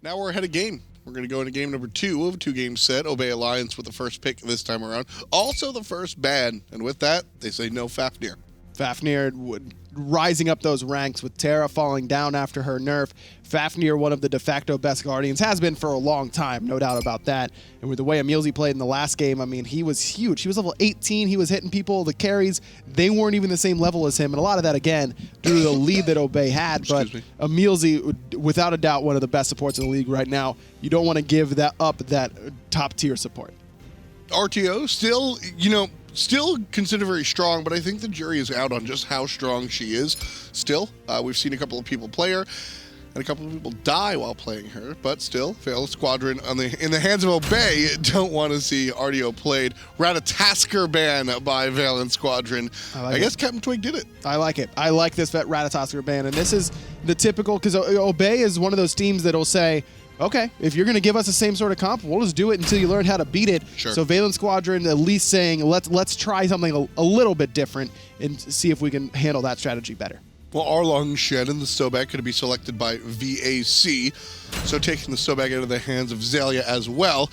Now we're ahead of game. We're going to go into game number 2 of a 2-game set. Obey Alliance with the first pick this time around. Also the first ban. And with that, they say no Fafnir. Fafnir rising up those ranks with Terra falling down after her nerf. Fafnir, one of the de facto best Guardians, has been for a long time, no doubt about that. And with the way EmilZy played in the last game, I mean, he was huge. He was level 18. He was hitting people. The carries, they weren't even the same level as him. And a lot of that, again, due to the lead that Obey had. But EmilZy, without a doubt, one of the best supports in the league right now. You don't want to give that up that top-tier support. RTO, still considered very strong, but I think the jury is out on just how strong she is. Still, we've seen a couple of people play her, and a couple of people die while playing her, but still, Valance Squadron in the hands of Obey don't want to see RTO played. Ratatasker ban by Valance Squadron. I guess CaptainTwig did it. I like it. I like this Ratatasker ban, and this is the typical, because Obey is one of those teams that'll say, okay, if you're going to give us the same sort of comp, we'll just do it until you learn how to beat it. Sure. So Valance Squadron at least saying, let's try something a little bit different and see if we can handle that strategy better. Well, Erlang, Shen, and the Sobek going to be selected by VAC, so taking the Sobek out of the hands of Xaliea as well.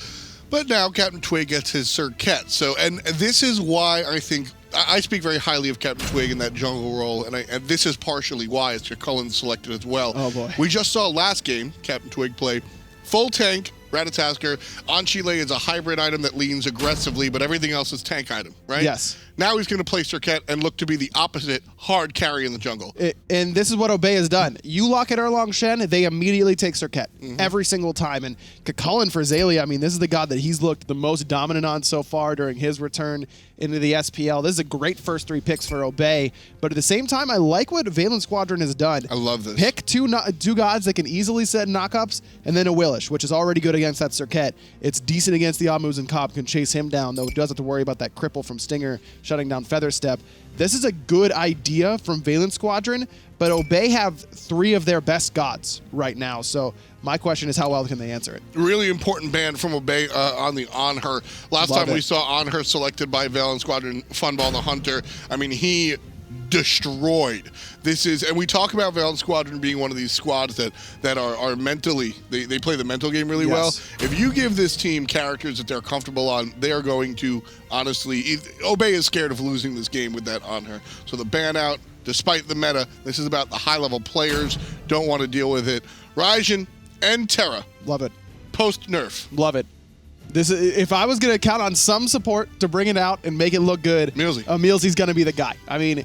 But now CaptainTwig gets his Serqet. And this is why I think I speak very highly of CaptainTwig in that jungle role, and this is partially why it's Chulainn selected as well. Oh boy. We just saw last game CaptainTwig play full tank, Ratatasker. On Chulainn is a hybrid item that leans aggressively, but everything else is tank item, right? Yes. Now he's going to play Serqet and look to be the opposite hard carry in the jungle. And this is what Obey has done. You lock at Erlang Shen, they immediately take Serqet every single time. And Chulainn for Xaliea, I mean, this is the god that he's looked the most dominant on so far during his return into the SPL. This is a great first 3 picks for Obey. But at the same time, I like what Valance Squadron has done. I love this. Pick two gods that can easily set knockups, and then Awilix, which is already good against that Serqet. It's decent against the Muzen Cobb, can chase him down, though it does have to worry about that cripple from Stinger shutting down Featherstep. This is a good idea from Valance Squadron, but Obey have 3 of their best gods right now. So my question is, how well can they answer it? Really important ban from Obey on her. Last time we saw on her selected by Valance Squadron, Funballer the Hunter. I mean, he destroyed. This is, and we talk about Valance Squadron being one of these squads that are mentally, they play the mental game really well. If you give this team characters that they're comfortable on, they are going to, honestly, Obey is scared of losing this game with that on her. So the ban out, despite the meta, this is about the high-level players, don't want to deal with it. Raijin and Terra. Love it. Post-nerf. Love it. This is, if I was going to count on some support to bring it out and make it look good, EmilZy's going to be the guy. I mean,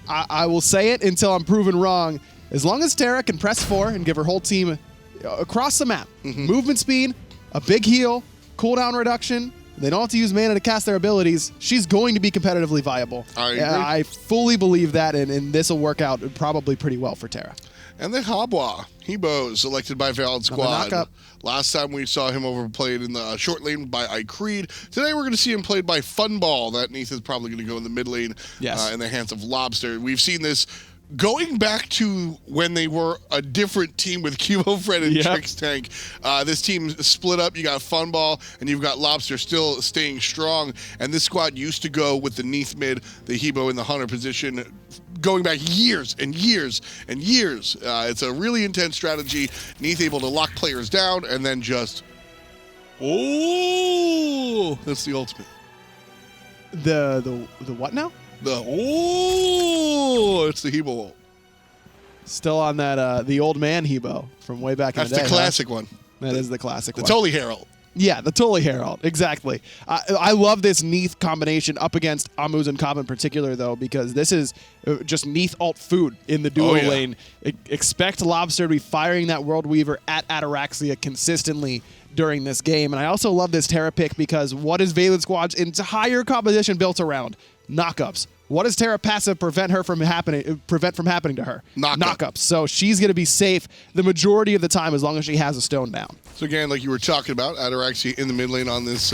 I will say it until I'm proven wrong. As long as Terra can press 4 and give her whole team across the map, movement speed, a big heal, cooldown reduction, they don't have to use mana to cast their abilities, she's going to be competitively viable. I agree. I fully believe that, and this will work out probably pretty well for Terra. And then Hebo, selected by Valance Squad. Last time we saw him overplayed in the short lane by Icreed. Today we're going to see him played by Funballer. That Neith is probably going to go in the mid lane in the hands of Lawbster. We've seen this going back to when they were a different team with Cubo Fred and Trix Tank. This team split up. You got Funballer and you've got Lawbster still staying strong. And this squad used to go with the Neith mid, the Hebo in the Hunter position, going back years and years and years. It's a really intense strategy. Neith able to lock players down and then just, that's the ultimate. The what now? It's the Hebo ult. Still on that, the old man Hebo from way back in the day. That's the classic one. That is the classic one. The Tully Herald. Yeah, the Tully Herald, exactly. I love this Neith combination up against Muzen Cobb in particular, though, because this is just Neith alt food in the duo lane. Expect Lawbster to be firing that World Weaver at Ataraxia consistently during this game. And I also love this Terra pick because what is Valance Squad's entire composition built around? Knockups. What does Terra passive prevent from happening to her? Knockups. So she's going to be safe the majority of the time as long as she has a stone down. So again, like you were talking about, Ataraxia in the mid lane on this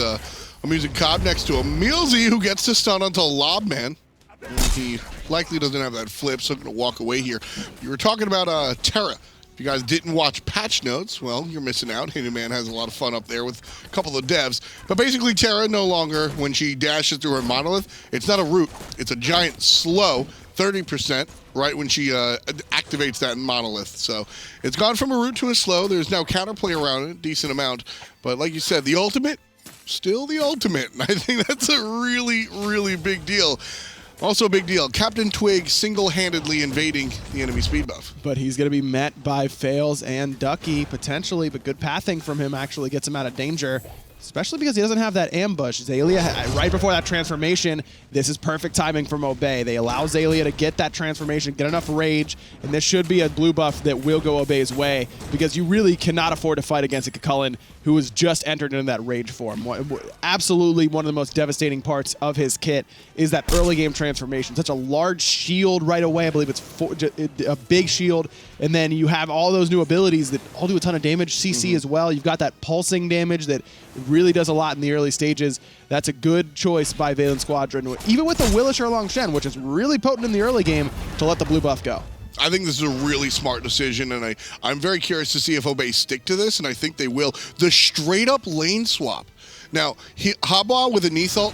Muzen Cobb next to EmilZy, who gets to stun onto Lobman. And he likely doesn't have that flip, so going to walk away here. You were talking about Terra. If you guys didn't watch patch notes, well, you're missing out. Man has a lot of fun up there with a couple of devs. But basically, Terra no longer, when she dashes through her monolith, it's not a root. It's a giant slow, 30%, right when she activates that monolith. So it's gone from a root to a slow. There's now counterplay around it, decent amount. But like you said, the ultimate, still the ultimate. And I think that's a really, really big deal. Also a big deal, CaptainTwig single-handedly invading the enemy speed buff. But he's going to be met by Faeles and Ducky, potentially, but good pathing from him actually gets him out of danger, especially because he doesn't have that ambush. Xaliea, right before that transformation, this is perfect timing from Obey. They allow Xaliea to get that transformation, get enough rage, and this should be a blue buff that will go Obey's way, because you really cannot afford to fight against a Chulainn who has just entered into that rage form. Absolutely one of the most devastating parts of his kit is that early game transformation. Such a large shield right away. I believe it's a big shield. And then you have all those new abilities that all do a ton of damage. CC as well. You've got that pulsing damage that really does a lot in the early stages. That's a good choice by Valance Squadron, even with the Awilix Erlang Shen, which is really potent in the early game, to let the blue buff go. I think this is a really smart decision, and I'm very curious to see if Obey stick to this, and I think they will. The straight-up lane swap. Now, Habwa with a Neith ult,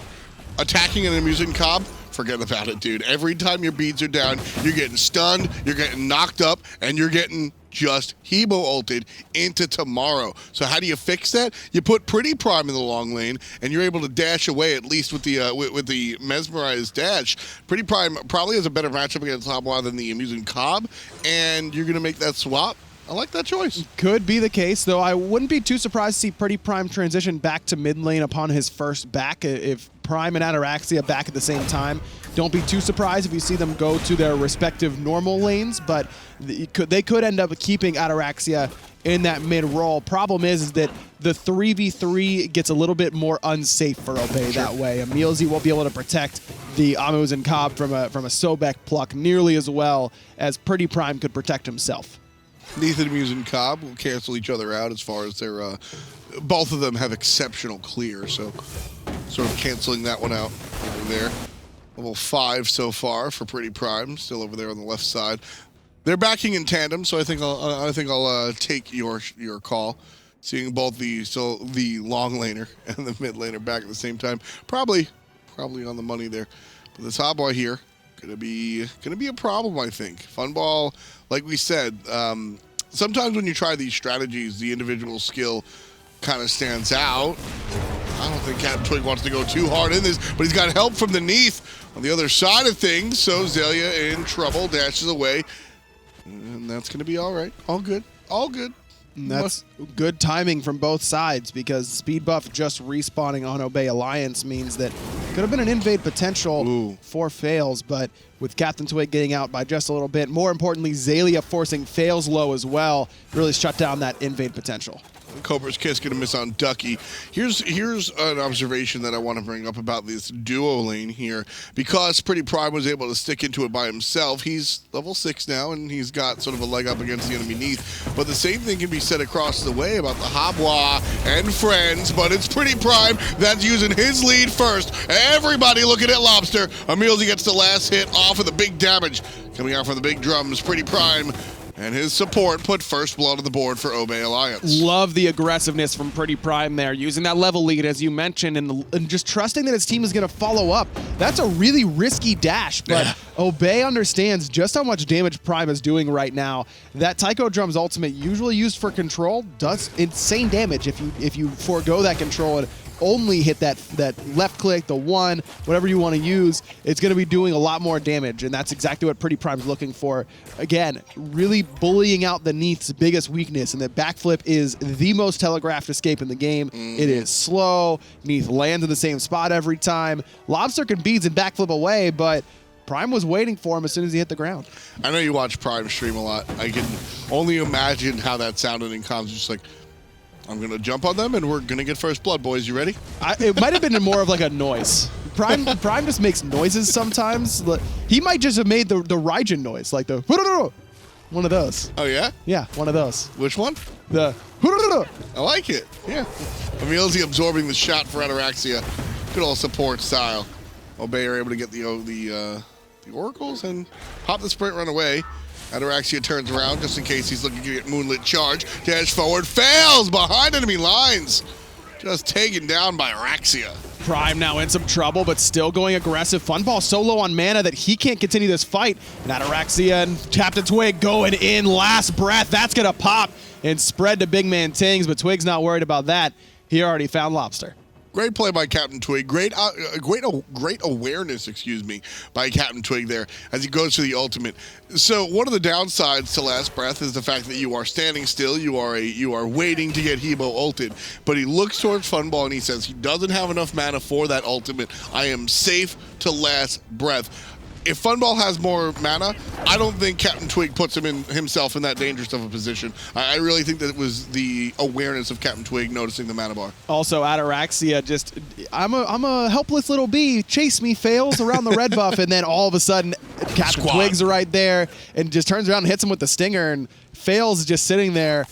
attacking an EmilZy Cobb, forget about it, dude. Every time your beads are down, you're getting stunned, you're getting knocked up, and you're getting just Hebo ulted into tomorrow. So how do you fix that? You put PrettyPriMe in the long lane, and you're able to dash away, at least with the mesmerized dash. PrettyPriMe probably has a better matchup against Habwa than the EmilZy Cobb, and you're going to make that swap. I like that choice. Could be the case, though. I wouldn't be too surprised to see PrettyPriMe transition back to mid lane upon his first back. If Prime and Ataraxia back at the same time, don't be too surprised if you see them go to their respective normal lanes, but they could end up keeping Ataraxia in that mid role. Problem is that the 3v3 gets a little bit more unsafe for Obey that way. EmilZy won't be able to protect the Muzen Cobb from a Sobek pluck nearly as well as PrettyPriMe could protect himself. Neith and EmilZy Cobb will cancel each other out as far as their both of them have exceptional clear, so sort of canceling that one out over there. Level 5 so far for PrettyPriMe, still over there on the left side. They're backing in tandem, so I think I'll take your call. Seeing both the long laner and the mid laner back at the same time, probably on the money there. But this Habwa here gonna be a problem, I think. Funball, like we said, sometimes when you try these strategies, the individual skill kind of stands out. I don't think CaptainTwig wants to go too hard in this, but he's got help from the Neith on the other side of things, so Xaliea in trouble, dashes away, and that's going to be all right. All good. All good. And that's good timing from both sides, because speed buff just respawning on Obey Alliance means that could have been an invade potential for Faeles, but with CaptainTwig getting out by just a little bit, more importantly, Xaliea forcing Faeles low as well, really shut down that invade potential. Cobra's Kiss gonna miss on Ducky. Here's an observation that I want to bring up about this duo lane here. Because PrettyPriMe was able to stick into it by himself, he's level 6 now, and he's got sort of a leg up against the enemy Neith. But the same thing can be said across the way about the Habwa and friends, but it's PrettyPriMe that's using his lead first. Everybody looking at Lawbster. EmilZy gets the last hit off of the big damage. Coming out from the big drums, PrettyPriMe and his support put first blood on the board for Obey Alliance. Love the aggressiveness from PrettyPriMe there, using that level lead, as you mentioned, and just trusting that his team is going to follow up. That's a really risky dash, but Obey understands just how much damage Prime is doing right now. That Taiko Drum's ultimate, usually used for control, does insane damage if you forego that control and only hit that left click, the one, whatever you want to use. It's going to be doing a lot more damage, and that's exactly what PrettyPrime's looking for. Again, really bullying out the Neith's biggest weakness, and that backflip is the most telegraphed escape in the game. It is slow. Neith lands in the same spot every time. Lawbster can beads and backflip away, but Prime was waiting for him as soon as he hit the ground. I know you watch Prime stream a lot. I can only imagine how that sounded in comms. Just like, I'm going to jump on them, and we're going to get first blood, boys. You ready? It might have been more of like a noise. Prime just makes noises sometimes. He might just have made the Raijin noise, like the one of those. Oh, yeah? Yeah, one of those. Which one? The I like it. Yeah. EmilZy absorbing the shot for Ataraxia. Good old support style. Obey are able to get the oracles and pop the sprint run away. Ataraxia turns around just in case he's looking to get Moonlit Charge. Dash forward, fails behind enemy lines. Just taken down by Ataraxia. Prime now in some trouble, but still going aggressive. Funball so low on mana that he can't continue this fight. And Ataraxia and CaptainTwig going in last breath. That's going to pop and spread to BigManTingz, but Twig's not worried about that. He already found Lawbster. Great play by CaptainTwig. Great awareness, by CaptainTwig there as he goes for the ultimate. So one of the downsides to Last Breath is the fact that you are standing still. You are waiting to get Hebo ulted. But he looks towards Funball and he says he doesn't have enough mana for that ultimate. I am safe to Last Breath. If Funball has more mana, I don't think CaptainTwig puts himself in that dangerous of a position. I really think that it was the awareness of CaptainTwig noticing the mana bar. Also, Ataraxia just, I'm a helpless little bee. Chase me, Faeles around the red buff, and then all of a sudden, CaptainTwig's right there and just turns around and hits him with the stinger, and Faeles is just sitting there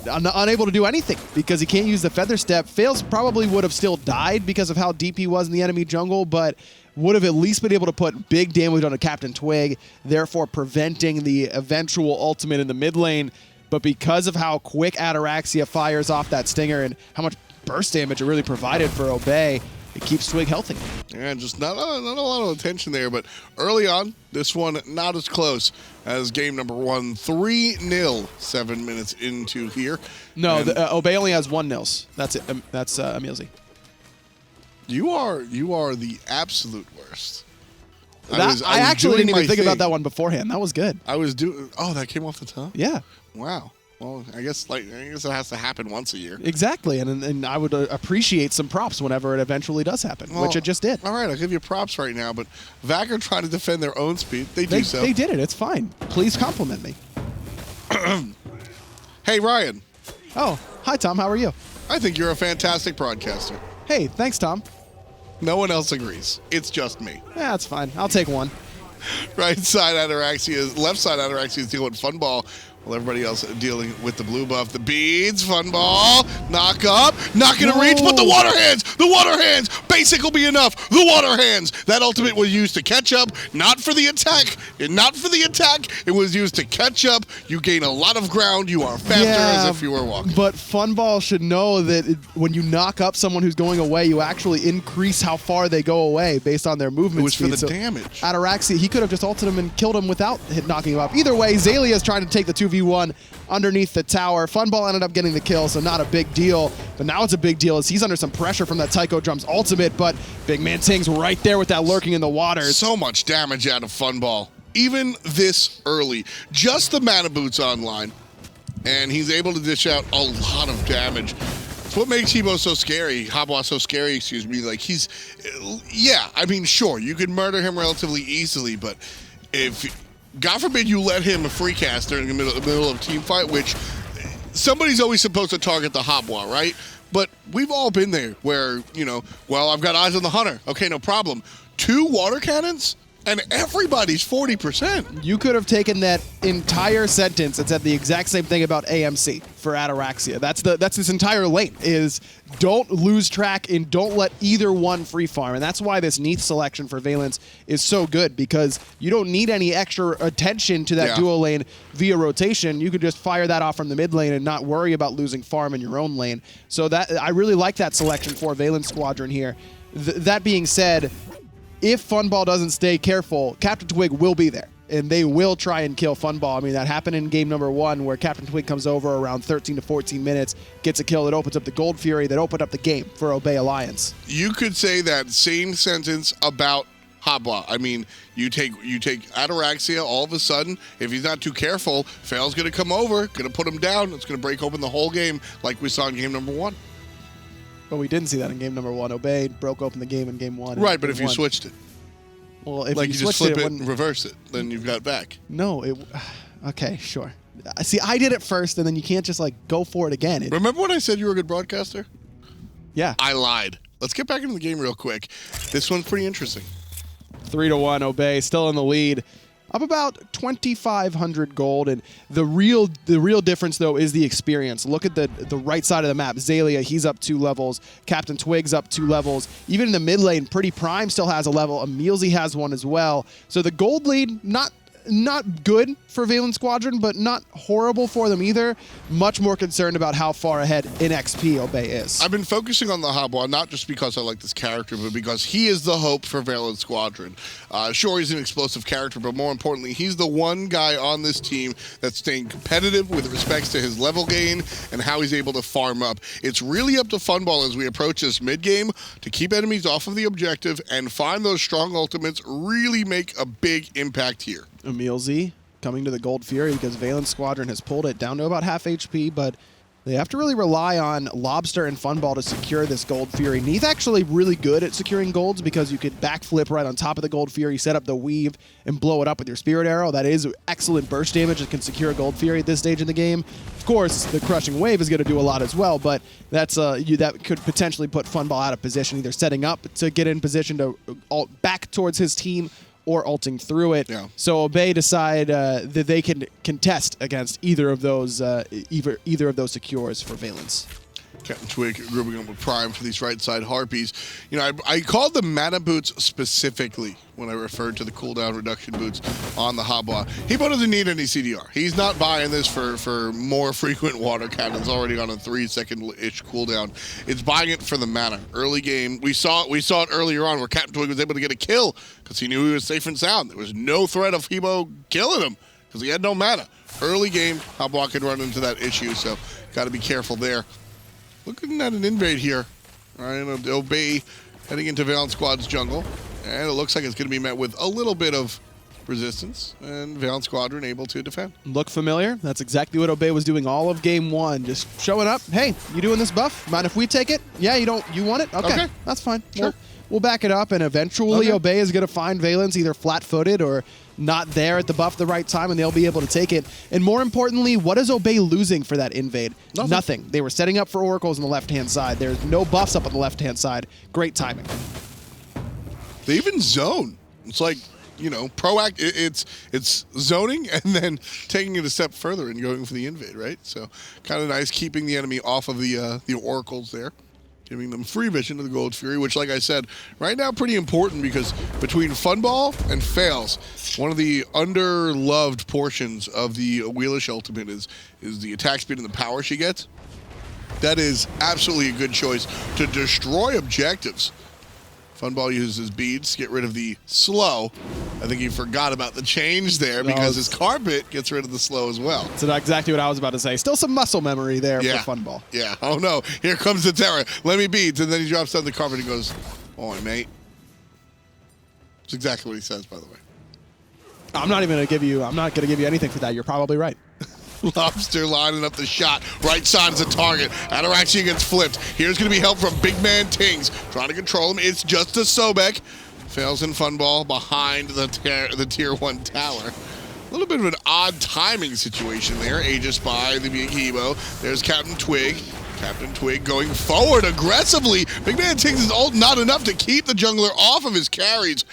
unable to do anything because he can't use the Feather Step. Faeles probably would have still died because of how deep he was in the enemy jungle, but would have at least been able to put big damage on a CaptainTwig, therefore preventing the eventual ultimate in the mid lane. But because of how quick Ataraxia fires off that stinger and how much burst damage it really provided for Obey, it keeps Twig healthy. Yeah, just not a lot of attention there, but early on, this one not as close as game number 1. 3-0, 7 minutes into here. No, Obey only has 1 nils. That's it. That's EmilZy. You are the absolute worst. I actually didn't even think about that one beforehand. That was good. Oh, that came off the top? Yeah. Wow. Well, I guess it has to happen once a year. Exactly, and I would appreciate some props whenever it eventually does happen, which it just did. All right, I'll give you props right now, but Vac are trying to defend their own speed. They do so. They did it. It's fine. Please compliment me. Hey, Ryan. Oh, hi, Tom. How are you? I think you're a fantastic broadcaster. Hey, thanks, Tom. No one else agrees. It's just me. Yeah, that's fine. I'll take one. Right side Ataraxia, left side Ataraxia is dealing with Funball, while everybody else dealing with the blue buff. The beads, Funball, knock up, not gonna reach, but the water hands, basic will be enough. The water hands, that ultimate was used to catch up, not for the attack, it was used to catch up. You gain a lot of ground, you are faster as if you were walking. But Funball should know that when you knock up someone who's going away, you actually increase how far they go away based on their movement speed. It was for the damage. Ataraxia, he could have just ulted him and killed him without knocking him up. Either way, Xaliea is trying to take the 2v1 underneath the tower. Funball ended up getting the kill, so not a big deal. But now it's a big deal as he's under some pressure from that Tycho Drum's ultimate, but BigManTingz right there with that lurking in the waters. So much damage out of Funball, even this early. Just the mana boots online, and he's able to dish out a lot of damage. It's what makes Hebo so scary, Habwa so scary, Like, he's, yeah, I mean, sure, you could murder him relatively easily, but if, God forbid you let him a free cast during the middle of a team fight, which somebody's always supposed to target the Habwa, right? But we've all been there where, well, I've got eyes on the hunter. Okay, no problem. 2 water cannons? And everybody's 40%. You could have taken that entire sentence and said the exact same thing about AMC for Ataraxia. That's this entire lane, is don't lose track and don't let either one free farm. And that's why this Neith selection for Valance is so good, because you don't need any extra attention to that dual lane via rotation. You could just fire that off from the mid lane and not worry about losing farm in your own lane. So that I really like that selection for Valance Squadron here. That being said, if Funball doesn't stay careful, CaptainTwig will be there, and they will try and kill Funball. I mean, that happened in game number 1 where CaptainTwig comes over around 13 to 14 minutes, gets a kill that opens up the Gold Fury, that opened up the game for Obey Alliance. You could say that same sentence about Habwa. I mean, you take Ataraxia, all of a sudden, if he's not too careful, Faeles going to come over, going to put him down, it's going to break open the whole game like we saw in game number 1. But we didn't see that in game number 1. Obey broke open the game in game 1. Right, but if you switched it. Well, if like you just flip it and reverse it, then you've got back. No, okay, sure. See, I did it first, and then you can't just go for it again. Remember when I said you were a good broadcaster? Yeah. I lied. Let's get back into the game real quick. This one's pretty interesting. 3-1, Obey, still in the lead. Up about 2,500 gold, and the real difference though is the experience. Look at the right side of the map. Xaliea, he's up 2 levels. CaptainTwig's up 2 levels. Even in the mid lane, PrettyPriMe still has a level. EmilZy has one as well. So the gold lead, not not good for Valance Squadron, but not horrible for them either. Much more concerned about how far ahead in XP Obey is. I've been focusing on the Habwa, not just because I like this character, but because he is the hope for Valance Squadron. Sure, he's an explosive character, but more importantly, he's the one guy on this team that's staying competitive with respects to his level gain and how he's able to farm up. It's really up to Funball as we approach this mid-game to keep enemies off of the objective and find those strong ultimates, really make a big impact here. EmilZy coming to the Gold Fury because Valance Squadron has pulled it down to about half HP, but they have to really rely on Lawbster and Funball to secure this Gold Fury. Neith actually really good at securing golds because you could backflip right on top of the Gold Fury, set up the weave, and blow it up with your Spirit Arrow. That is excellent burst damage that can secure a Gold Fury at this stage in the game. Of course, the Crushing Wave is going to do a lot as well, but that's that could potentially put Funball out of position, either setting up to get in position to ult back towards his team or ulting through it. Yeah. So Obey decide that they can contest against either of those secures for Valance. CaptainTwig grouping up with Prime for these right side Harpies. You know, I called them mana boots specifically when I referred to the cooldown reduction boots on the Habwa. Hebo doesn't need any CDR. He's not buying this for more frequent water cannons already on a 3-second-ish cooldown. It's buying it for the mana. Early game, we saw it earlier on where CaptainTwig was able to get a kill because he knew he was safe and sound. There was no threat of Hebo killing him because he had no mana. Early game, Habwa could run into that issue, so got to be careful there. Looking at an invade here. All right, Obey heading into Valance Squad's jungle. And it looks like it's going to be met with a little bit of resistance. And Valance Squadron able to defend. Look familiar? That's exactly what Obey was doing all of game one. Just showing up. Hey, you doing this buff? Mind if we take it? Yeah, you want it? Okay. That's fine. Sure. We'll back it up, and eventually Obey is going to find Valance either flat-footed or not there at the buff the right time, and they'll be able to take it. And more importantly, what is Obey losing for that invade? Nothing. They were setting up for oracles on the left-hand side. There's no buffs up on the left-hand side. Great timing. They even zone. It's like, you know, it's zoning and then taking it a step further and going for the invade, right? So kind of nice keeping the enemy off of the oracles there. Giving them free vision to the Gold Fury, which, like I said, right now pretty important because between Funball and Faeles, one of the underloved portions of the Awilix ultimate is the attack speed and the power she gets. That is absolutely a good choice to destroy objectives. Funball uses beads to get rid of the slow. I think he forgot about the change there because his carpet gets rid of the slow as well. So that's exactly what I was about to say. Still some muscle memory there for Funball. Yeah. Oh, no. Here comes the Terra. Let me beads. And then he drops down the carpet and goes, "Oi, mate." That's exactly what he says, by the way. I'm not going to give you anything for that. You're probably right. Lawbster lining up the shot. Right side is a target. Ataraxia gets flipped. Here's going to be help from BigManTingz. Trying to control him. It's just a Sobek. Faeles and Funball behind the tier 1 tower. A little bit of an odd timing situation there. Aegis by the big Hebo. There's CaptainTwig. CaptainTwig going forward aggressively. BigManTingz is ult not enough to keep the jungler off of his carries.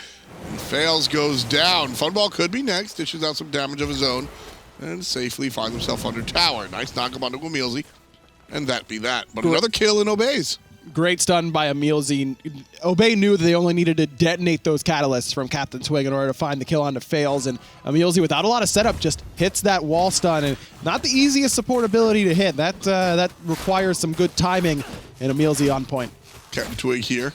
And Faeles goes down. Funball could be next. Dishes out some damage of his own. And safely finds himself under tower. Nice knock up onto EmilZy. And that be that. But another kill in Obey's. Great stun by EmilZy. Obey knew that they only needed to detonate those catalysts from CaptainTwig in order to find the kill onto Faeles. And EmilZy, without a lot of setup, just hits that wall stun. And not the easiest support ability to hit. That requires some good timing. And EmilZy on point. CaptainTwig here.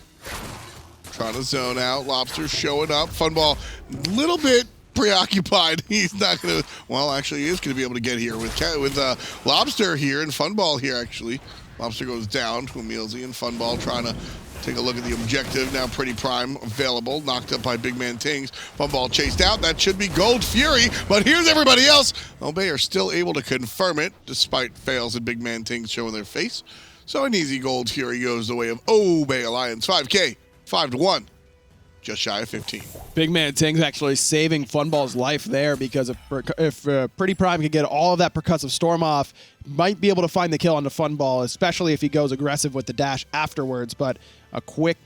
Trying to zone out. Lawbster showing up. Funball a little bit preoccupied. He's not going to, well, actually he is going to be able to get here with Lawbster here and Funball here, actually. Lawbster goes down to EmilZy and Funball trying to take a look at the objective. Now PrettyPriMe available, knocked up by BigManTingz. Funball chased out. That should be Gold Fury, but here's everybody else. Obey are still able to confirm it, despite Faeles and BigManTingz showing their face. So an easy Gold Fury goes the way of Obey Alliance. 5K, 5-1. Just shy of 15. BigManTingz actually saving Funball's life there because if PrettyPriMe can get all of that percussive storm off, might be able to find the kill onto Funball, especially if he goes aggressive with the dash afterwards. But a quick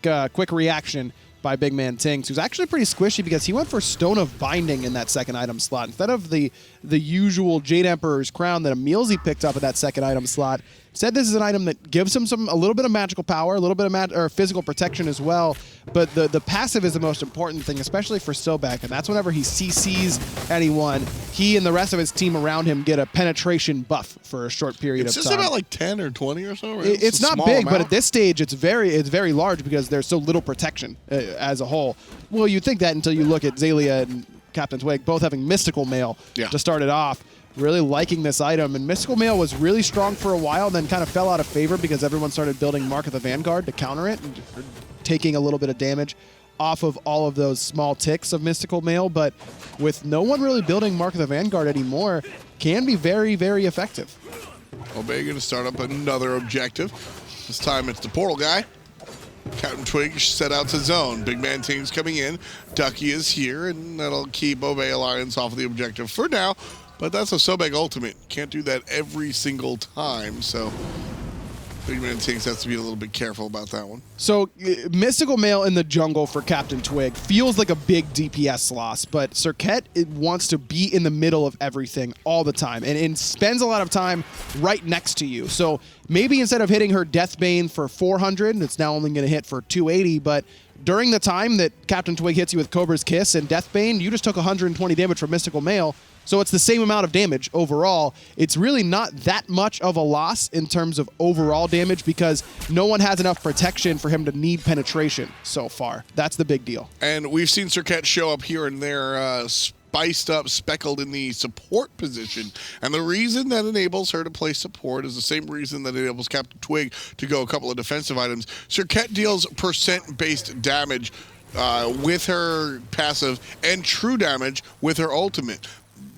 reaction by BigManTingz, who's actually pretty squishy because he went for Stone of Binding in that second item slot instead of the usual Jade Emperor's Crown that EmilZy picked up in that second item slot. said this is an item that gives him a little bit of magical power, a little bit of physical protection as well. But the passive is the most important thing, especially for Sobek, and that's whenever he CCs anyone, he and the rest of his team around him get a penetration buff for a short period of time. It's just about like 10 or 20 or so, right? It's not big, but at this stage, it's very large because there's so little protection as a whole. Well, you'd think that until you look at Xaliea and CaptainTwig both having Mystical Mail to start it off. Really liking this item, and Mystical Mail was really strong for a while, then kind of fell out of favor because everyone started building Mark of the Vanguard to counter it, and taking a little bit of damage off of all of those small ticks of Mystical Mail, but with no one really building Mark of the Vanguard anymore, can be very effective. Obey going to start up another objective. This time it's the portal guy. CaptainTwig set out to zone. BigManTingz coming in. Ducky is here, and that'll keep Obey Alliance off of the objective for now. But that's a Sobek ultimate. Can't do that every single time, so BigManTingz has to be a little bit careful about that one. So Mystical Mail in the jungle for CaptainTwig feels like a big DPS loss, but Serqet wants to be in the middle of everything all the time and spends a lot of time right next to you. So maybe instead of hitting her Deathbane for 400, it's now only going to hit for 280, but during the time that CaptainTwig hits you with Cobra's Kiss and Deathbane, you just took 120 damage from Mystical Mail. So it's the same amount of damage overall. It's really not that much of a loss in terms of overall damage because no one has enough protection for him to need penetration so far. That's the big deal. And we've seen Serqet show up here and there, spiced up, speckled in the support position. And the reason that enables her to play support is the same reason that enables CaptainTwig to go a couple of defensive items. Serqet deals percent-based damage with her passive and true damage with her ultimate.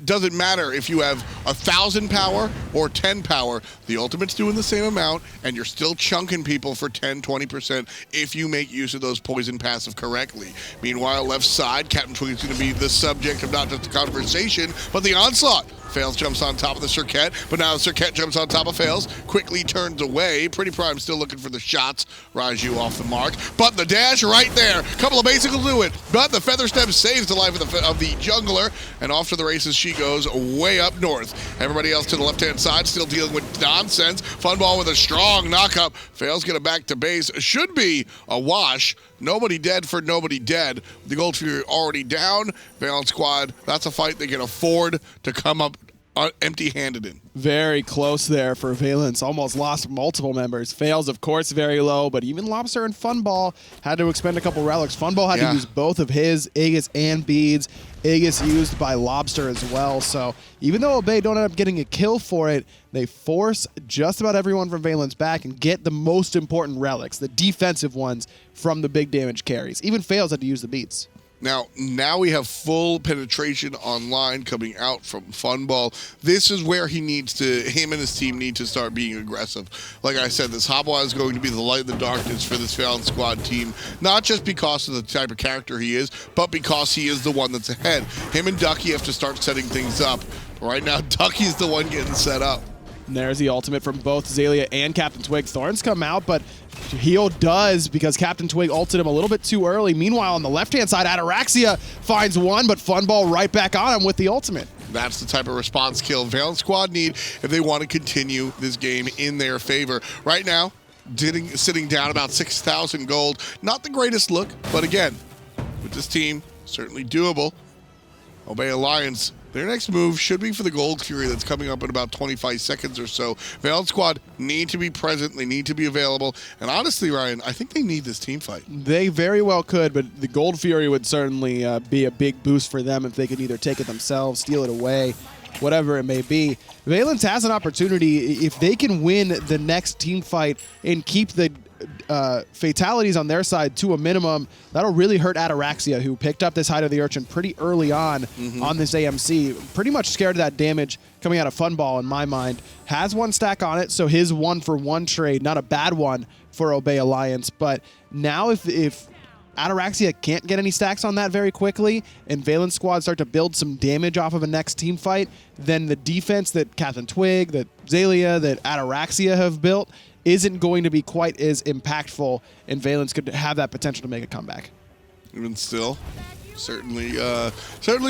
Doesn't matter if you have 1,000 power or 10 power, the ultimate's doing the same amount, and you're still chunking people for 10, 20% if you make use of those poison passive correctly. Meanwhile, left side, CaptainTwig is going to be the subject of not just the conversation, but the onslaught. Faeles jumps on top of the Serqet, but now the Serqet jumps on top of Faeles, quickly turns away. PrettyPriMe still looking for the shots. Raijin off the mark, but the dash right there. Couple of basics will do it, but the Feather Stem saves the life of the jungler, and off to the races she goes way up north. Everybody else to the left-hand side still dealing with nonsense. Funball with a strong knockup. Faeles get it back to base. Should be a wash. Nobody dead for nobody dead. The Gold Fury already down. Valance Squad, that's a fight they can afford to come up empty-handed in. Very close there for Valance. Almost lost multiple members. Faeles, of course, very low, but even Lawbster and Funball had to expend a couple relics. Funball had to use both of his Aegis and beads. Aegis used by Lawbster as well. So even though Obey don't end up getting a kill for it, they force just about everyone from Valance back and get the most important relics, the defensive ones from the big damage carries. Even Faeles had to use the beats. Now we have full penetration online coming out from Funball. This is where him and his team need to start being aggressive. Like I said, this Habwa is going to be the light in the darkness for this Valance Squad team, not just because of the type of character he is, but because he is the one that's ahead. Him and Ducky have to start setting things up. Right now, Ducky's the one getting set up. And there's the ultimate from both Xaliea and CaptainTwig. Thorns come out, but heal does because CaptainTwig ulted him a little bit too early. Meanwhile, on the left-hand side, Ataraxia finds one, but Funball right back on him with the ultimate. That's the type of response kill Valance Squad need if they want to continue this game in their favor. Right now, sitting down about 6,000 gold. Not the greatest look, but again, with this team, certainly doable. Obey Alliance. Their next move should be for the Gold Fury that's coming up in about 25 seconds or so. Valance Squad need to be present. They need to be available. And honestly, Ryan, I think they need this team fight. They very well could, but the Gold Fury would certainly be a big boost for them if they could either take it themselves, steal it away, whatever it may be. Valance has an opportunity. If they can win the next team fight and keep the fatalities on their side to a minimum, that'll really hurt Ataraxia, who picked up this Hide of the Urchin pretty early on this AMC. Pretty much scared of that damage coming out of Funball in my mind. Has one stack on it, so his 1-for-1 trade, not a bad one for Obey Alliance. But now if Ataraxia can't get any stacks on that very quickly, and Valance Squad start to build some damage off of a next team fight, then the defense that CaptainTwig, that Xaliea, that Ataraxia have built isn't going to be quite as impactful, and Valance could have that potential to make a comeback. Even still, certainly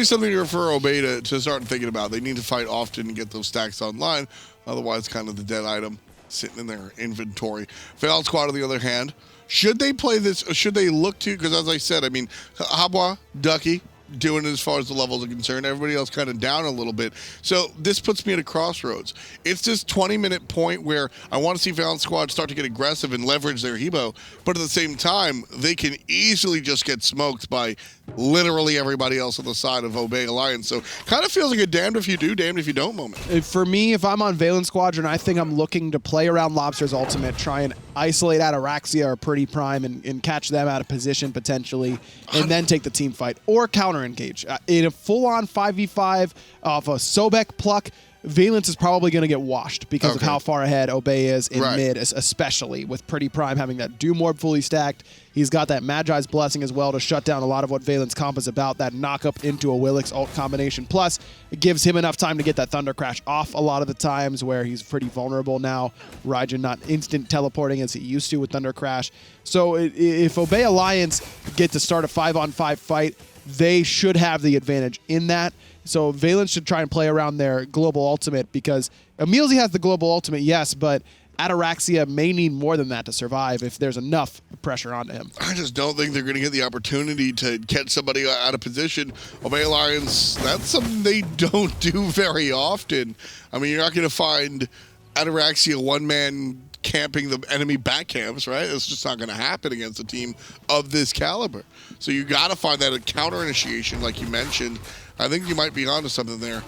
something for Obey to start thinking about. They need to fight often and get those stacks online. Otherwise, kind of the dead item. sitting in their inventory. Valance Squad, on the other hand, should they play this, or should they look to, because as I said, I mean, Habwa, Ducky, doing it as far as the levels are concerned. Everybody else kind of down a little bit. So this puts me at a crossroads. It's this 20-minute point where I want to see Valance Squad start to get aggressive and leverage their Hebo, but at the same time, they can easily just get smoked by literally everybody else on the side of Obey Alliance. So kind of feels like a damned if you do, damned if you don't moment. For me, if I'm on Valance Squadron, I think I'm looking to play around Lawbster's ultimate, try and isolate Ataraxia or PrettyPriMe and catch them out of position potentially, and then take the team fight or counter engage. In a full-on 5v5 off a Sobek pluck, Valance is probably going to get washed because of how far ahead Obey is in mid, especially with PrettyPriMe having that Doom Orb fully stacked. He's got that Magi's Blessing as well to shut down a lot of what Valance comp is about, that knock-up into Awilix ult combination. Plus, it gives him enough time to get that Thunder Crash off a lot of the times where he's pretty vulnerable now. Raijin not instant teleporting as he used to with Thunder Crash. So if Obey Alliance get to start a 5-on-5 fight, they should have the advantage in that. So Valance should try and play around their global ultimate because EmilZy has the global ultimate, yes, but Ataraxia may need more than that to survive if there's enough pressure onto him. I just don't think they're going to get the opportunity to catch somebody out of position. Obey Alliance, that's something they don't do very often. I mean, you're not going to find Ataraxia one-man camping the enemy back camps, right? It's just not going to happen against a team of this caliber. So you got to find that counter initiation, like you mentioned. I think you might be onto something there.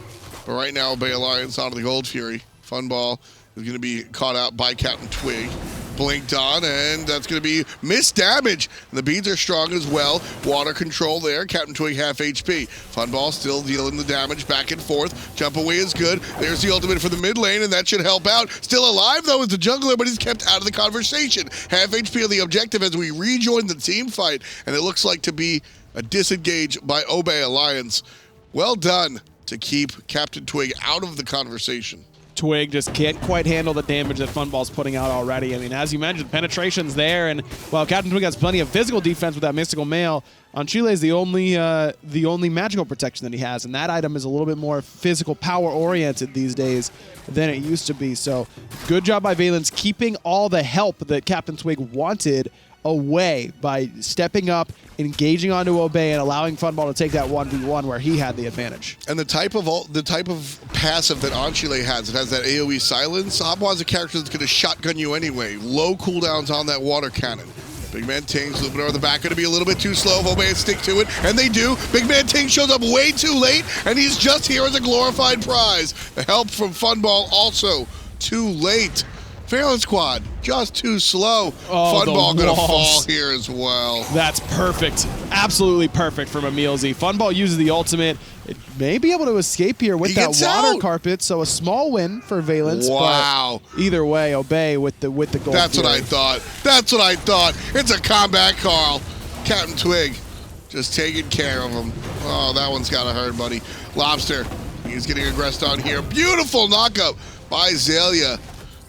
But right now, Obey Alliance onto the Gold Fury. Funball is going to be caught out by CaptainTwig. Blinked on, and that's going to be missed damage. And the beads are strong as well. Water control there. CaptainTwig half HP. Funball still dealing the damage back and forth. Jump away is good. There's the ultimate for the mid lane, and that should help out. Still alive, though, is the jungler, but he's kept out of the conversation. Half HP on the objective as we rejoin the team fight, and it looks like to be a disengage by Obey Alliance. Well done to keep CaptainTwig out of the conversation. Twig just can't quite handle the damage that Funball's putting out already. I mean, as you mentioned, penetration's there, and while CaptainTwig has plenty of physical defense with that Mystical Mail, on Chulainn is the only magical protection that he has, and that item is a little bit more physical power-oriented these days than it used to be. So good job by Valance keeping all the help that CaptainTwig wanted away by stepping up, engaging onto Obey, and allowing Funball to take that 1v1 where he had the advantage. And the type of passive that Chulainn has, it has that AoE silence. Habwa is a character that's going to shotgun you anyway. Low cooldowns on that water cannon. BigManTingz, a little bit over the back, going to be a little bit too slow if Obey stick to it, and they do. BigManTingz shows up way too late, and he's just here as a glorified prize. The help from Funball also too late. Valance Squad, just too slow. Funball going to fall here as well. That's perfect. Absolutely perfect from EmilZy. Funball uses the ultimate. It may be able to escape here with that water carpet, so a small win for Valance. Wow. But either way, Obey with the gold. That's what I thought. That's what I thought. It's a combat call. CaptainTwig just taking care of him. Oh, that one's got to hurt, buddy. Lawbster, he's getting aggressed on here. Beautiful knockup by Xaliea.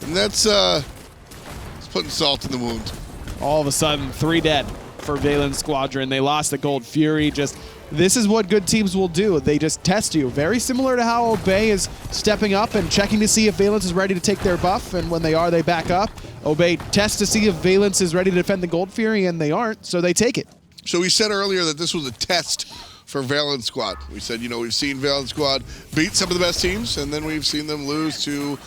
And that's it's putting salt in the wound. All of a sudden, 3 dead for Valance Squadron. They lost the Gold Fury. This is what good teams will do. They just test you. Very similar to how Obey is stepping up and checking to see if Valance is ready to take their buff, and when they are, they back up. Obey tests to see if Valance is ready to defend the Gold Fury, and they aren't, so they take it. So we said earlier that this was a test for Valance Squad. We said, you know, we've seen Valance Squad beat some of the best teams, and then we've seen them lose to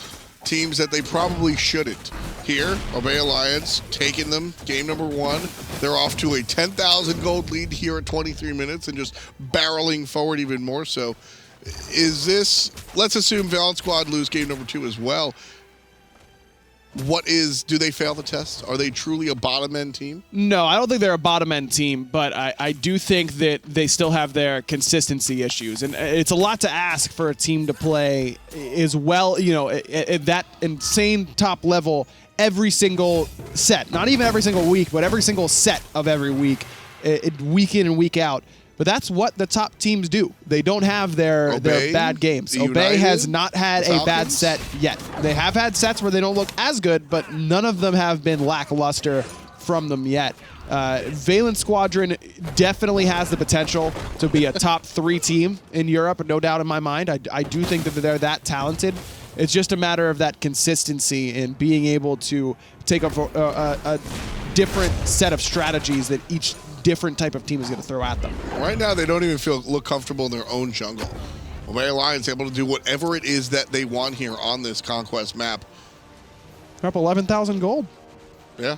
teams that they probably shouldn't. Here, Obey Alliance taking them, game number 1. They're off to a 10,000 gold lead here at 23 minutes and just barreling forward even more so. Is this, let's assume Valance Squad lose game number 2 as well. Do they fail the test? Are they truly a bottom-end team? No, I don't think they're a bottom-end team, but I do think that they still have their consistency issues. And it's a lot to ask for a team to play as well, you know, at that insane top level every single set. Not even every single week, but every single set of every week, week in and week out. But that's what the top teams do. They don't have their bad games. Obey has not had a bad set yet. They have had sets where they don't look as good, but none of them have been lackluster from them yet. Valance Squadron definitely has the potential to be a top 3 team in Europe, no doubt in my mind. I do think that they're that talented. It's just a matter of that consistency and being able to take a different set of strategies that each different type of team is going to throw at them. Right now, they don't even look comfortable in their own jungle. Obey Alliance able to do whatever it is that they want here on this Conquest map. They're up 11,000 gold. Yeah.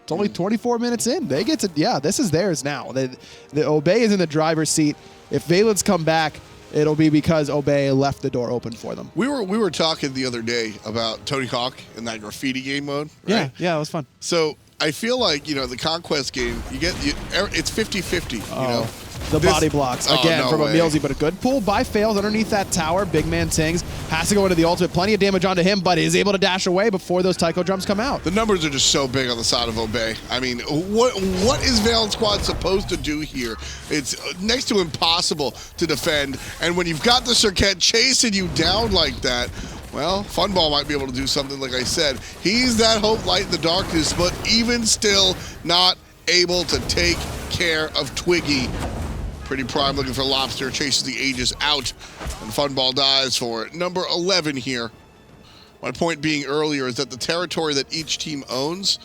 It's only 24 minutes in. They get to, yeah, this is theirs now. The Obey is in the driver's seat. If Valance come back, it'll be because Obey left the door open for them. We were talking the other day about Tony Hawk in that graffiti game mode, right? Yeah, it was fun. So I feel like, you know, the Conquest game, it's 50-50, you know? The body blocks, again, from EmilZy, but a good pull by Faeles underneath that tower. BigManTingz has to go into the ultimate. Plenty of damage onto him, but is able to dash away before those Tycho jumps come out. The numbers are just so big on the side of Obey. I mean, what is Valance Squad supposed to do here? It's next to impossible to defend, and when you've got the Serqet chasing you down like that, well, Funball might be able to do something, like I said. He's that hope light in the darkness, but even still not able to take care of Twiggy. PrettyPriMe looking for Lawbster, chases the Aegis out, and Funball dies for it. Number 11 here. My point being earlier is that the territory that each team owns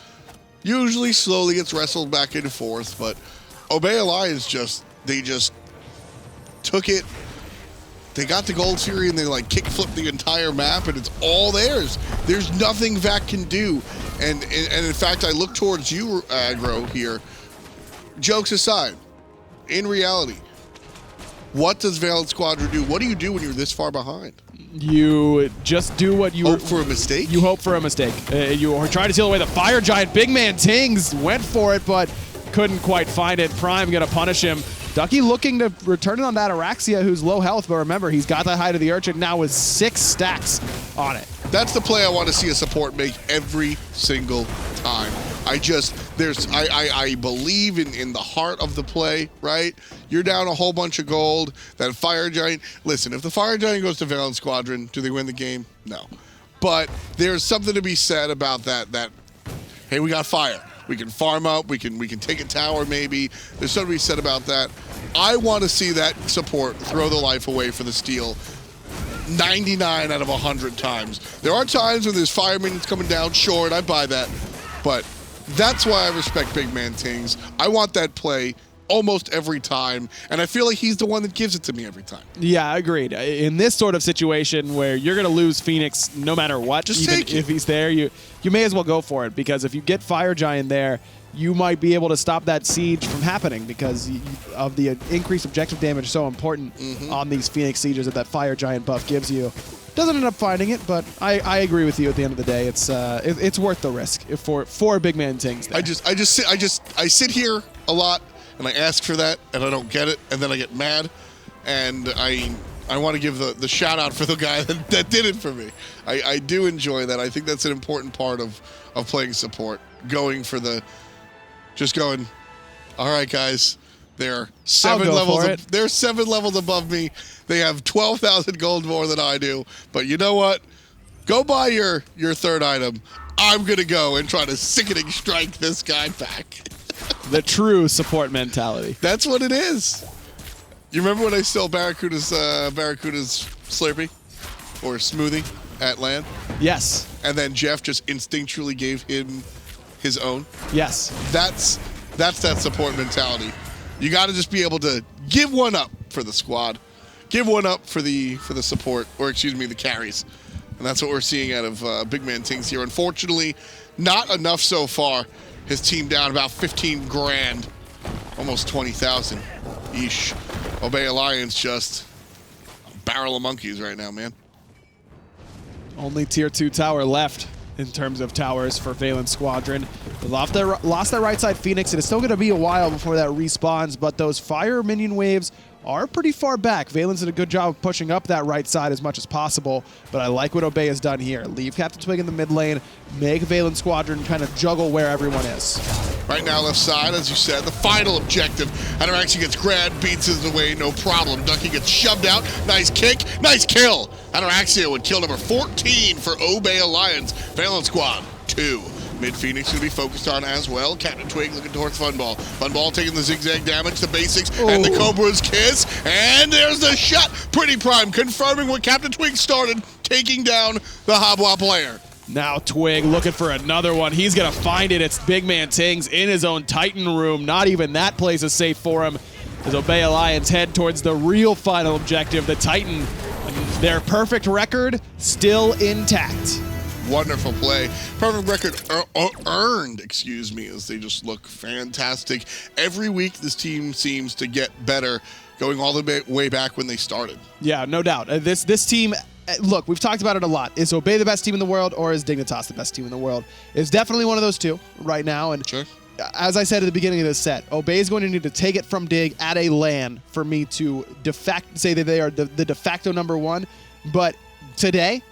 usually slowly gets wrestled back and forth, but Obey Alliance they just took it. They got the Gold Fury and they like kick-flipped the entire map, and it's all theirs. There's nothing Vac can do. And in fact, I look towards you, Aggro, here. Jokes aside, in reality, what does Valance Squadron do? What do you do when you're this far behind? You just do what you hope for a mistake. You hope for a mistake. You are trying to steal away the Fire Giant. BigManTingz went for it, but couldn't quite find it. Prime gonna punish him. Ducky looking to return it on that Ataraxia, who's low health, but remember, he's got the Hide of the Urchin now with 6 stacks on it. That's the play I want to see a support make every single time. I believe in the heart of the play, right? You're down a whole bunch of gold. That Fire Giant, listen, if the Fire Giant goes to Valance Squadron, do they win the game? No. But there's something to be said about that hey, we got fire. We can farm up, we can take a tower maybe. There's something to be said about that. I want to see that support throw the life away for the steal 99 out of 100 times. There are times when there's fire minions coming down, sure, and I buy that. But that's why I respect BigManTingz. I want that play almost every time, and I feel like he's the one that gives it to me every time. Yeah, agreed. In this sort of situation where you're going to lose Phoenix no matter what, just even if he's there, you may as well go for it, because if you get Fire Giant there, you might be able to stop that siege from happening because of the increased objective damage so important on these Phoenix sieges that Fire Giant buff gives you. Doesn't end up finding it, but I agree with you at the end of the day. It's worth the risk for BigManTingz. I sit here a lot and I ask for that and I don't get it, and then I get mad, and I want to give the shout out for the guy that did it for me. I do enjoy that. I think that's an important part of playing support. Going, all right, guys, they're 7 levels. They're 7 levels above me. They have 12,000 gold more than I do. But you know what? Go buy your third item. I'm gonna go and try to sickening strike this guy back. The true support mentality. That's what it is. You remember when I stole Barracuda's Slurpee or smoothie at LAN? Yes. And then Jeff just instinctually gave him his own? Yes. That's that support mentality. You got to just be able to give one up for the squad. Give one up for the support, or excuse me, the carries. And that's what we're seeing out of BigManTingz here. Unfortunately, not enough so far. His team down about 15 grand. Almost 20,000. Eesh. Obey Alliance just a barrel of monkeys right now, man. Only tier 2 tower left in terms of towers for Valance Squadron. They lost that right side Phoenix. It is still going to be a while before that respawns, but those fire minion waves are pretty far back. Valance did a good job of pushing up that right side as much as possible, but I like what Obey has done here. Leave CaptainTwig in the mid lane, make Valance Squadron kind of juggle where everyone is. Right now, left side, as you said, the final objective. Ataraxia gets grabbed, beats his away, no problem. Ducky gets shoved out, nice kick, nice kill. Ataraxia would kill number 14 for Obey Alliance. Valance Squad, 2. Mid Phoenix will be focused on as well. CaptainTwig looking towards Funball. Funball taking the zigzag damage, the basics, and the Cobra's kiss. And there's the shot. PrettyPriMe confirming what CaptainTwig started. taking down the Habwa player. Now Twig looking for another one. He's going to find it. It's BigManTingz in his own Titan room. Not even that place is safe for him. As Obey Alliance head towards the real final objective, the Titan. Their perfect record still intact. Wonderful play. Perfect record earned, excuse me, as they just look fantastic. Every week this team seems to get better, going all the way back when they started. Yeah, no doubt. This team, look, we've talked about it a lot. Is Obey the best team in the world, or is Dignitas the best team in the world? It's definitely one of those two right now. And sure. As I said at the beginning of this set, Obey is going to need to take it from Dig at a LAN for me to say that they are the de facto #1. But today,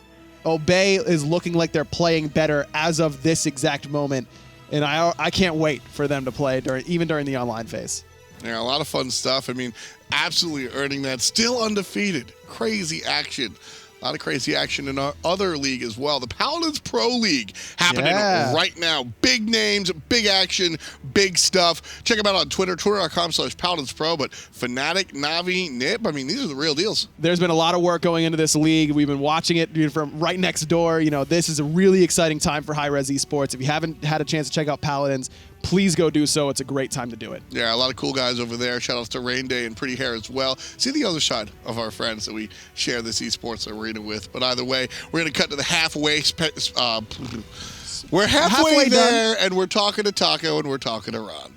Obey is looking like they're playing better as of this exact moment, and I can't wait for them to play even during the online phase. Yeah, a lot of fun stuff. I mean, absolutely earning that. Still undefeated. Crazy action. A lot of crazy action in our other league as well. The Paladins Pro League happening right now. Big names, big action, big stuff. Check them out on Twitter, twitter.com/PaladinsPro. But Fnatic, Navi, Nip, I mean, these are the real deals. There's been a lot of work going into this league. We've been watching it from right next door. You know, this is a really exciting time for hi-rez esports. If you haven't had a chance to check out Paladins, please go do so. It's a great time to do it. Yeah, a lot of cool guys over there. Shout outs to Rain Day and Pretty Hair as well. See the other side of our friends that we share this esports arena with. But either way, we're going to cut to the halfway. We're halfway there, and we're talking to Taco, and we're talking to Ron.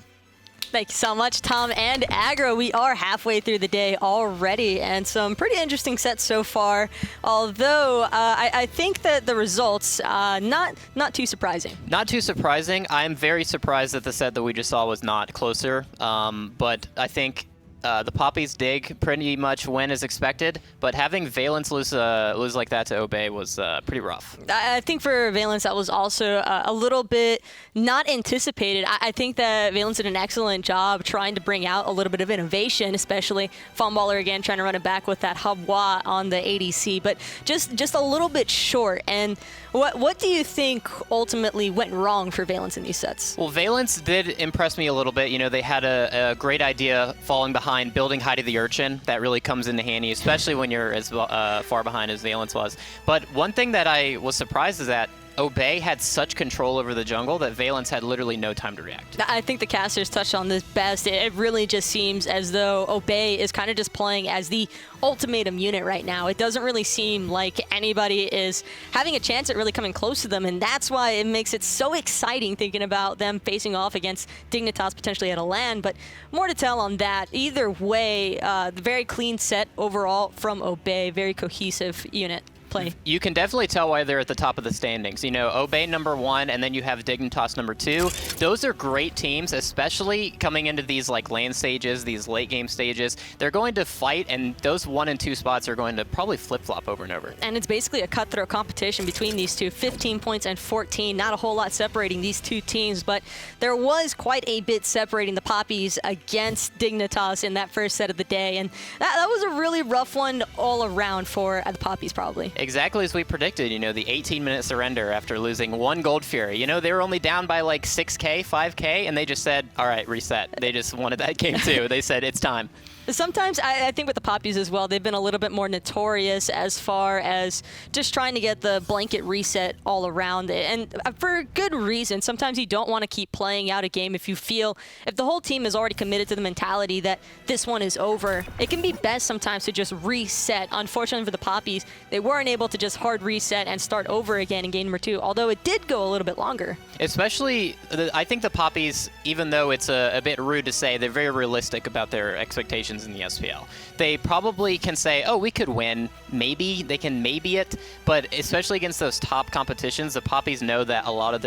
Thank you so much, Tom and Aggro. We are halfway through the day already, and some pretty interesting sets so far. Although I think that the results not too surprising. Not too surprising. I'm very surprised that the set that we just saw was not closer. But I think the Poppies dig pretty much win as expected, but having Valance lose like that to Obey was pretty rough. I think for Valance that was also a little bit not anticipated. I think that Valance did an excellent job trying to bring out a little bit of innovation, especially Funballer again trying to run it back with that Habwa on the ADC, but just a little bit short. And what do you think ultimately went wrong for Valance in these sets? Well, Valance did impress me a little bit. You know, they had a great idea falling behind, building Heidi the Urchin. That really comes into handy, especially when you're as far behind as Valance was. But one thing that I was surprised is that Obey had such control over the jungle that Valance had literally no time to react. I think the casters touched on this best. It really just seems as though Obey is kind of just playing as the ultimatum unit right now. It doesn't really seem like anybody is having a chance at really coming close to them, and that's why it makes it so exciting thinking about them facing off against Dignitas potentially at a LAN, but more to tell on that. Either way, very clean set overall from Obey, very cohesive unit play. You can definitely tell why they're at the top of the standings. You know, Obey #1, and then you have Dignitas #2. Those are great teams, especially coming into these like lane stages, these late game stages. They're going to fight, and those 1 and 2 spots are going to probably flip-flop over and over. And it's basically a cutthroat competition between these two. 15 points and 14. Not a whole lot separating these two teams, but there was quite a bit separating the Poppies against Dignitas in that first set of the day, and that was a really rough one all around for the Poppies probably. Exactly as we predicted, you know, the 18-minute surrender after losing 1 Gold Fury. You know, they were only down by like 6K, 5K, and they just said, all right, reset. They just wanted that game too. They said, it's time. Sometimes, I think with the Poppies as well, they've been a little bit more notorious as far as just trying to get the blanket reset all around it. And for good reason. Sometimes you don't want to keep playing out a game if the whole team is already committed to the mentality that this one is over. It can be best sometimes to just reset. Unfortunately for the Poppies, they weren't able to just hard reset and start over again in game #2, although it did go a little bit longer. Especially, I think the Poppies, even though it's a bit rude to say, they're very realistic about their expectations in the SPL. They probably can say, oh, we could win. Maybe they can maybe it, but especially against those top competitions, the Poppies know that a lot of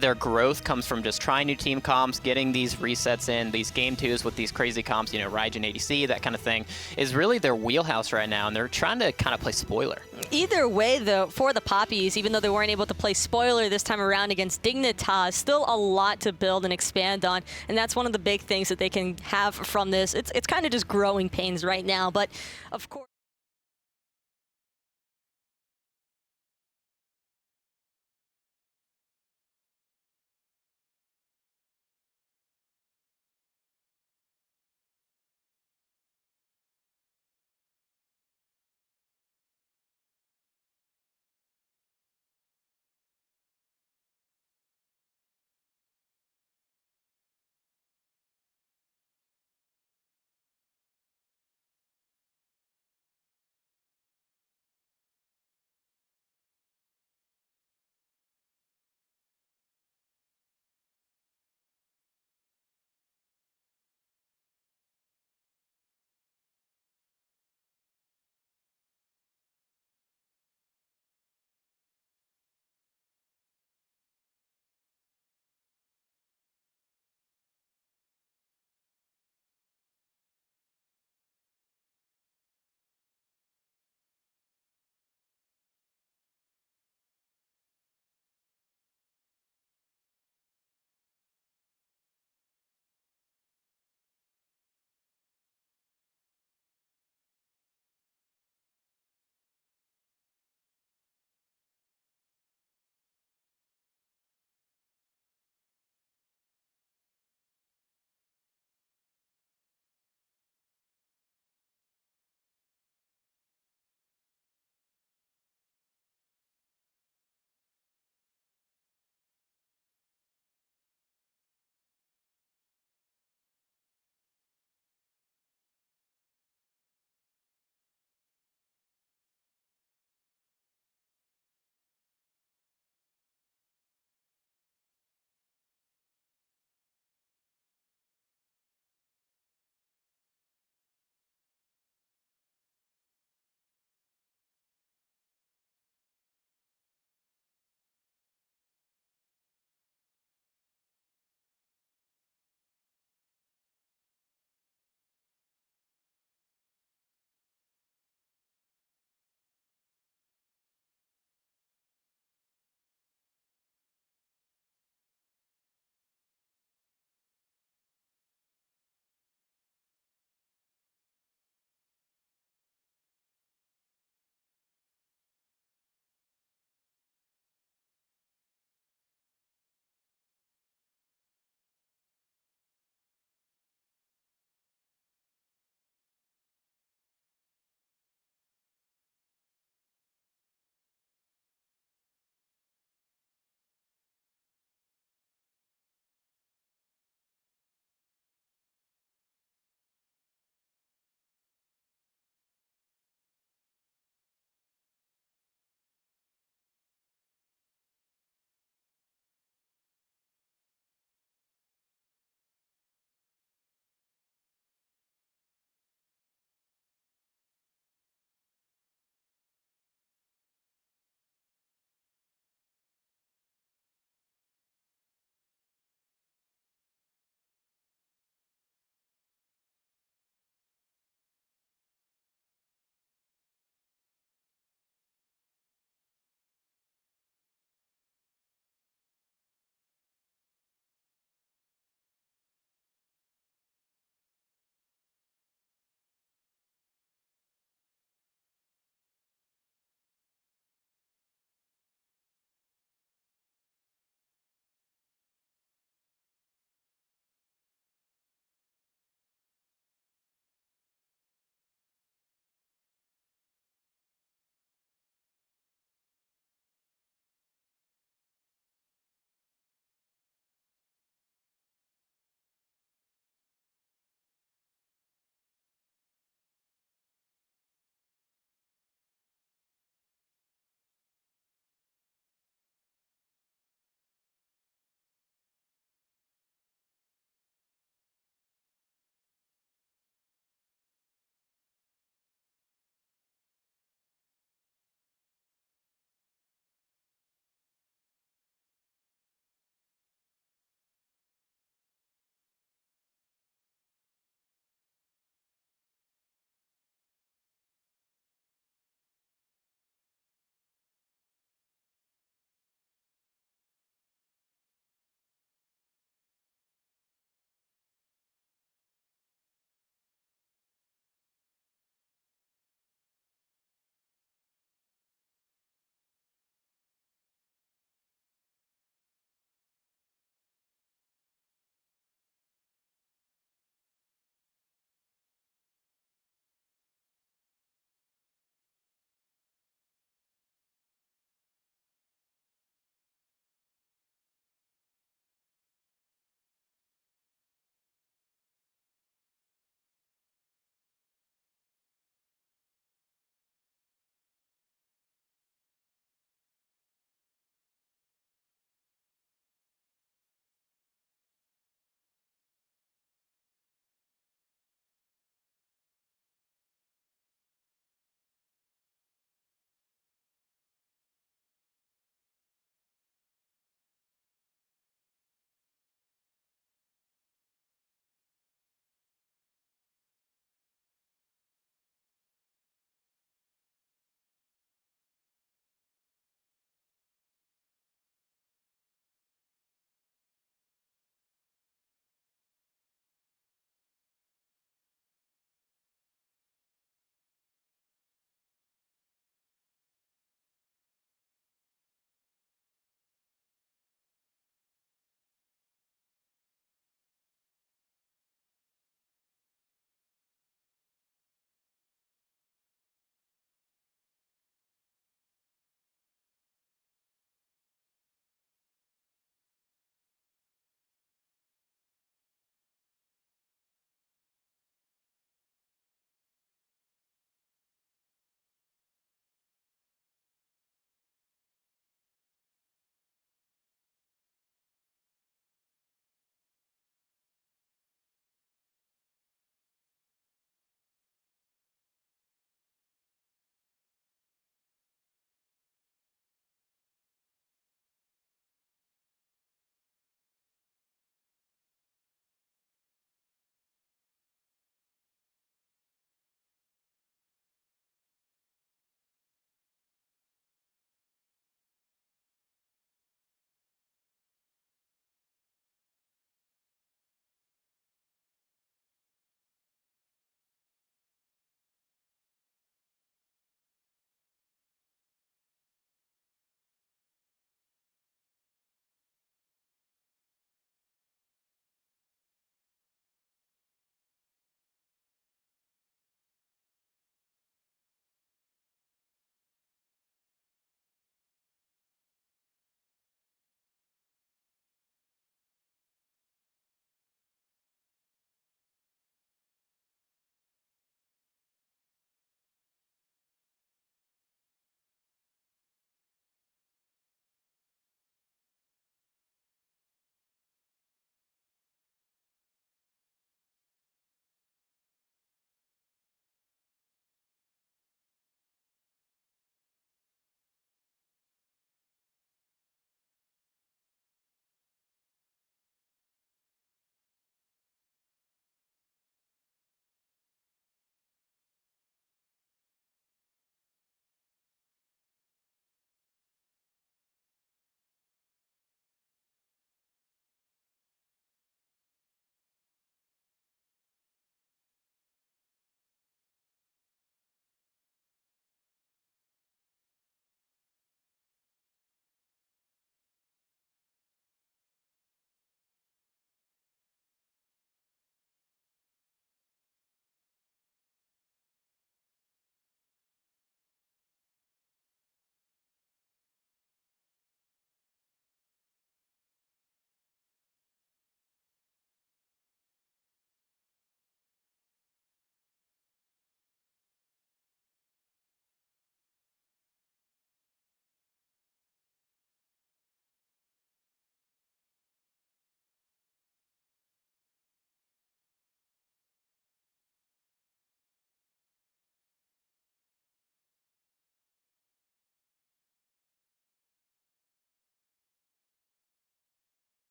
their growth comes from just trying new team comps, getting these resets in, these game 2s with these crazy comps, you know, Raijin ADC, that kind of thing, is really their wheelhouse right now, and they're trying to kind of play spoiler. Either way, though, for the Poppies, even though they weren't able to play spoiler this time around against Dignitas, still a lot to build and expand on, and that's one of the big things that they can have from this. It's kind of just growing pains right now, but of course...